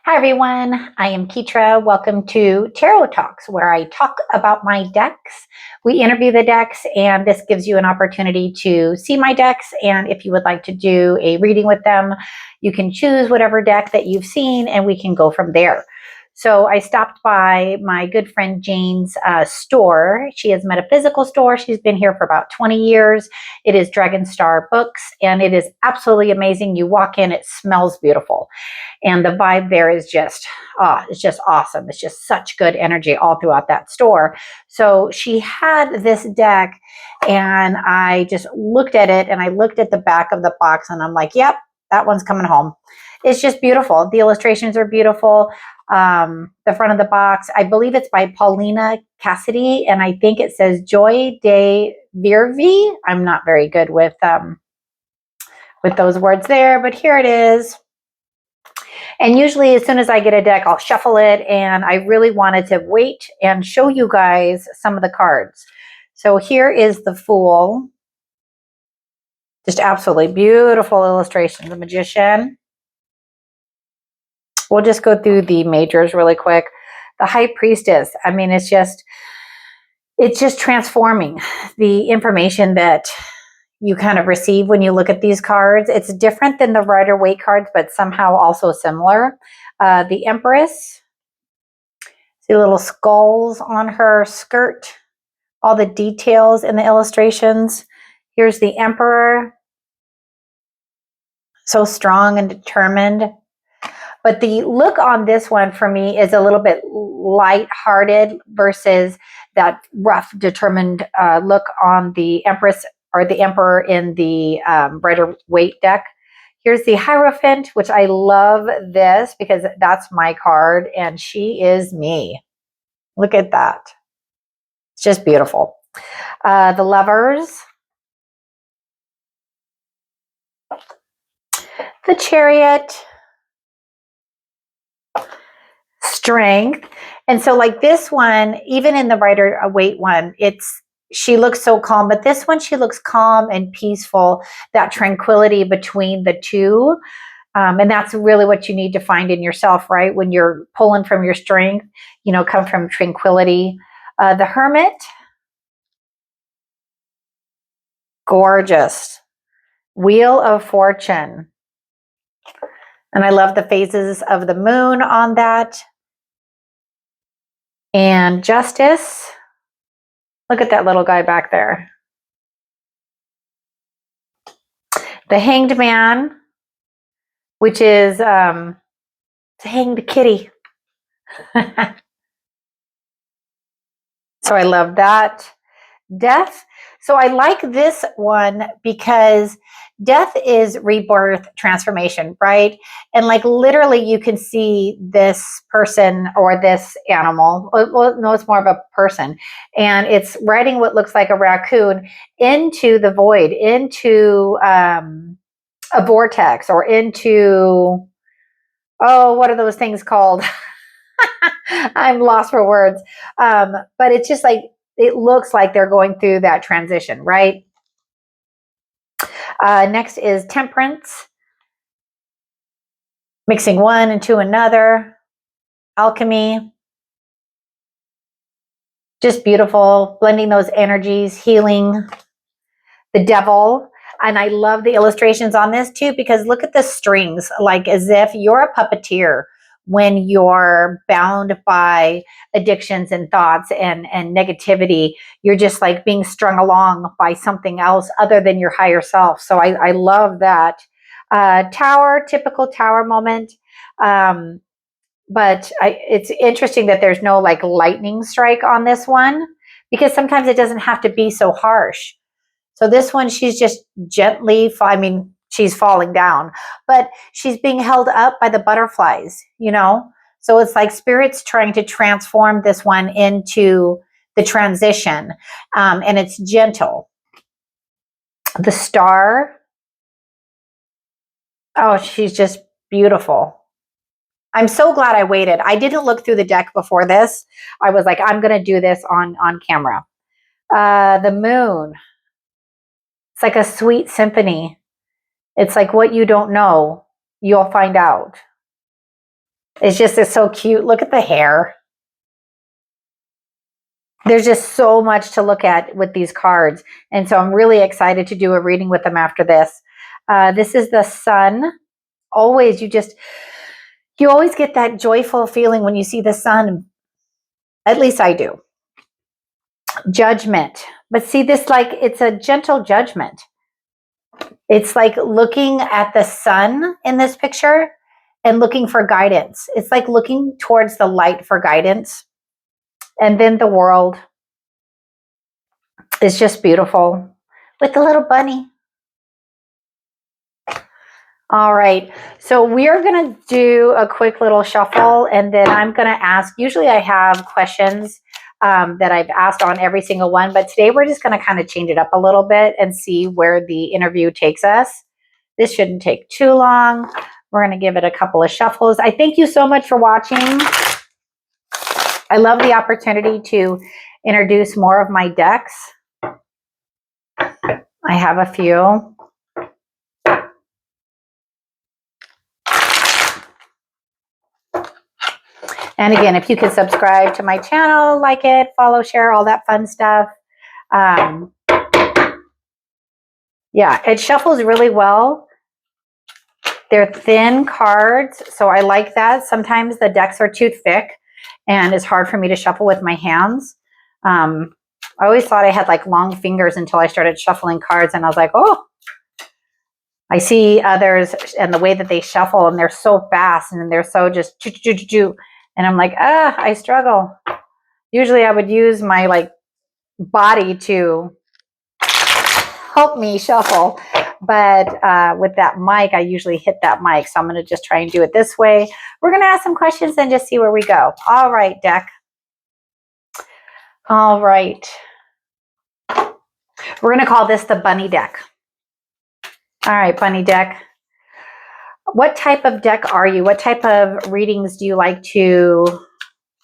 Hi everyone, I am Ketra. Welcome to Tarot Talks, where I talk about my decks. We interview the decks, and this gives you an opportunity to see my decks. And if you would like to do a reading with them, you can choose whatever deck that you've seen, and we can go from there. So I stopped by my good friend Jane's store. She has a metaphysical store. She's been here for about 20 years. It is Dragon Star Books, and it is absolutely amazing. You walk in, it smells beautiful. And the vibe there is just, it's just awesome. It's just such good energy all throughout that store. So she had this deck, and I just looked at it, and I looked at the back of the box, and I'm like, yep, that one's coming home. It's just beautiful. The illustrations are beautiful. The front of the box, I believe it's by Paulina Cassidy, and I think it says Joy de Vervi. I'm not very good with those words there, but here it is. And usually as soon as I get a deck, I'll shuffle it, and I really wanted to wait and show you guys some of the cards. So here is the Fool. Just absolutely beautiful illustration. The Magician. We'll just go through the majors really quick. The High Priestess. I mean, it's just transforming the information that you kind of receive when you look at these cards. It's different than the Rider-Waite cards, but somehow also similar. The Empress. See little skulls on her skirt. All the details in the illustrations. Here's the Emperor. So strong and determined. But the look on this one for me is a little bit light-hearted versus that rough, determined look on the Empress or the Emperor in the Rider-Waite deck. Here's the Hierophant, which I love this because that's my card, and she is me. Look at that. It's just beautiful. The Lovers. The Chariot. Strength. And so like this one, even in the Rider-Waite one, she looks so calm, but this one, she looks calm and peaceful, that tranquility between the two. And that's really what you need to find in yourself, right? When you're pulling from your strength, come from tranquility. The Hermit. Gorgeous. Wheel of Fortune. And I love the phases of the moon on that. And Justice. Look at that little guy back there. The Hanged Man, which is hanged kitty. So I love that. Death. So I like this one because death is rebirth, transformation, right? And like literally you can see this person or this animal. Well, no, it's more of a person. And it's riding what looks like a raccoon into the void, into a vortex, or into, what are those things called? I'm lost for words. But it's just like, it looks like they're going through that transition, right? Next is Temperance. Mixing one into another. Alchemy. Just beautiful. Blending those energies. Healing. The Devil. And I love the illustrations on this too, because look at the strings, like as if you're a puppeteer when you're bound by addictions and thoughts and negativity. You're just like being strung along by something else other than your higher self. So I love that. Tower, typical tower moment. But it's interesting that there's no like lightning strike on this one, because sometimes it doesn't have to be so harsh. So this one, she's just gently, she's falling down, but she's being held up by the butterflies, So it's like spirit's trying to transform this one into the transition, and it's gentle. The Star. Oh, she's just beautiful. I'm so glad I waited. I didn't look through the deck before this. I was like, I'm going to do this on camera. The Moon. It's like a sweet symphony. It's like what you don't know, you'll find out. It's so cute. Look at the hair. There's just so much to look at with these cards. And so I'm really excited to do a reading with them after this. This is the sun. Always, you always get that joyful feeling when you see the sun. At least I do. Judgment. But see this, like, it's a gentle judgment. It's like looking at the sun in this picture and looking for guidance. It's like looking towards the light for guidance. And then the world is just beautiful with the little bunny. All right, so we are going to do a quick little shuffle, and then I'm going to ask, usually I have questions that I've asked on every single one, but today we're just going to kind of change it up a little bit and see where the interview takes us. This shouldn't take too long. We're going to give it a couple of shuffles. I thank you so much for watching. I love the opportunity to introduce more of my decks. I have a few. And again, if you could subscribe to my channel, like it, follow, share, all that fun stuff. Yeah, it shuffles really well. They're thin cards, so I like that. Sometimes the decks are too thick and it's hard for me to shuffle with my hands. I always thought I had like long fingers until I started shuffling cards, and I was like, oh, I see others and the way that they shuffle, and they're so fast and they're so just choo-choo-choo-choo. And I'm like, I struggle. Usually I would use my like body to help me shuffle. But with that mic, I usually hit that mic. So I'm going to just try and do it this way. We're going to ask some questions and just see where we go. All right, deck. All right. We're going to call this the bunny deck. All right, bunny deck. What type of deck are you? What type of readings do you like to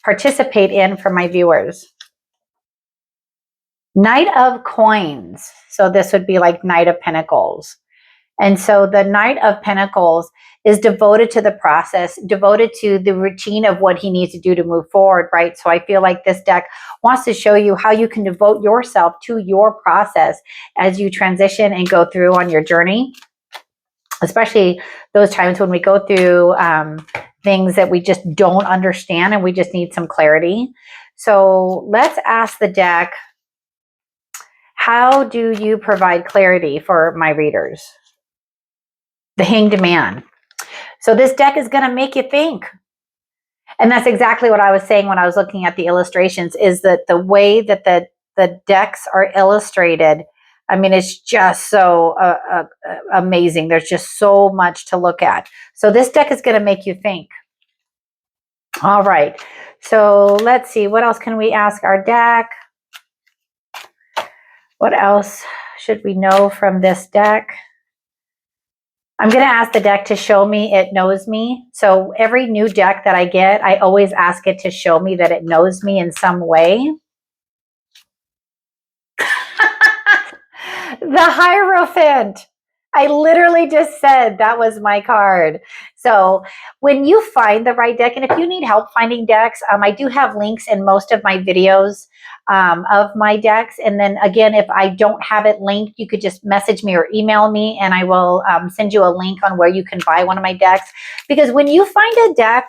participate in for my viewers? Knight of Coins. So this would be like Knight of Pentacles. And so the Knight of Pentacles is devoted to the process, devoted to the routine of what he needs to do to move forward, right? So I feel like this deck wants to show you how you can devote yourself to your process as you transition and go through on your journey, especially those times when we go through things that we just don't understand and we just need some clarity. So let's ask the deck, how do you provide clarity for my readers? The Hanged Man. So this deck is going to make you think. And that's exactly what I was saying when I was looking at the illustrations, is that the way that the decks are illustrated, I mean, it's just so amazing. There's just so much to look at. So this deck is going to make you think. All right. So let's see. What else can we ask our deck? What else should we know from this deck? I'm going to ask the deck to show me it knows me. So every new deck that I get, I always ask it to show me that it knows me in some way. The Hierophant. I literally just said that was my card. So when you find the right deck, and if you need help finding decks, I do have links in most of my videos of my decks. And then again, if I don't have it linked, you could just message me or email me, and I will send you a link on where you can buy one of my decks. Because when you find a deck,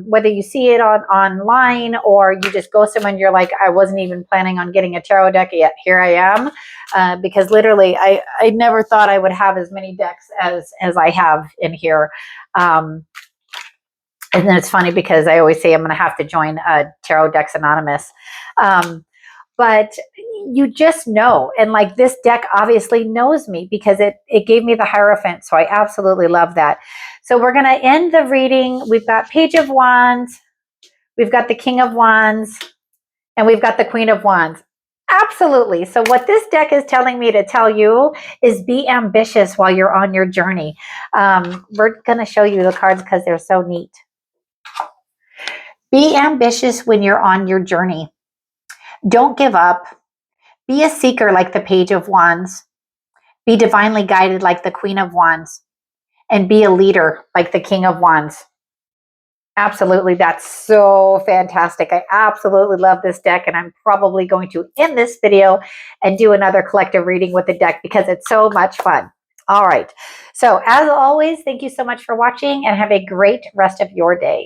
whether you see it online or you just go somewhere and you're like, I wasn't even planning on getting a tarot deck, yet here I am. Because literally I never thought I would have as many decks as I have in here. And then it's funny because I always say I'm going to have to join Tarot Decks Anonymous. But you just know. And like this deck obviously knows me because it gave me the Hierophant. So I absolutely love that. So we're going to end the reading. We've got Page of Wands. We've got the King of Wands. And we've got the Queen of Wands. Absolutely. So what this deck is telling me to tell you is be ambitious while you're on your journey. We're going to show you the cards because they're so neat. Be ambitious when you're on your journey. Don't give up. Be a seeker like the Page of Wands. Be divinely guided like the Queen of Wands. And be a leader like the King of Wands. Absolutely. That's so fantastic. I absolutely love this deck, and I'm probably going to end this video and do another collective reading with the deck because it's so much fun. All right. So as always, thank you so much for watching and have a great rest of your day.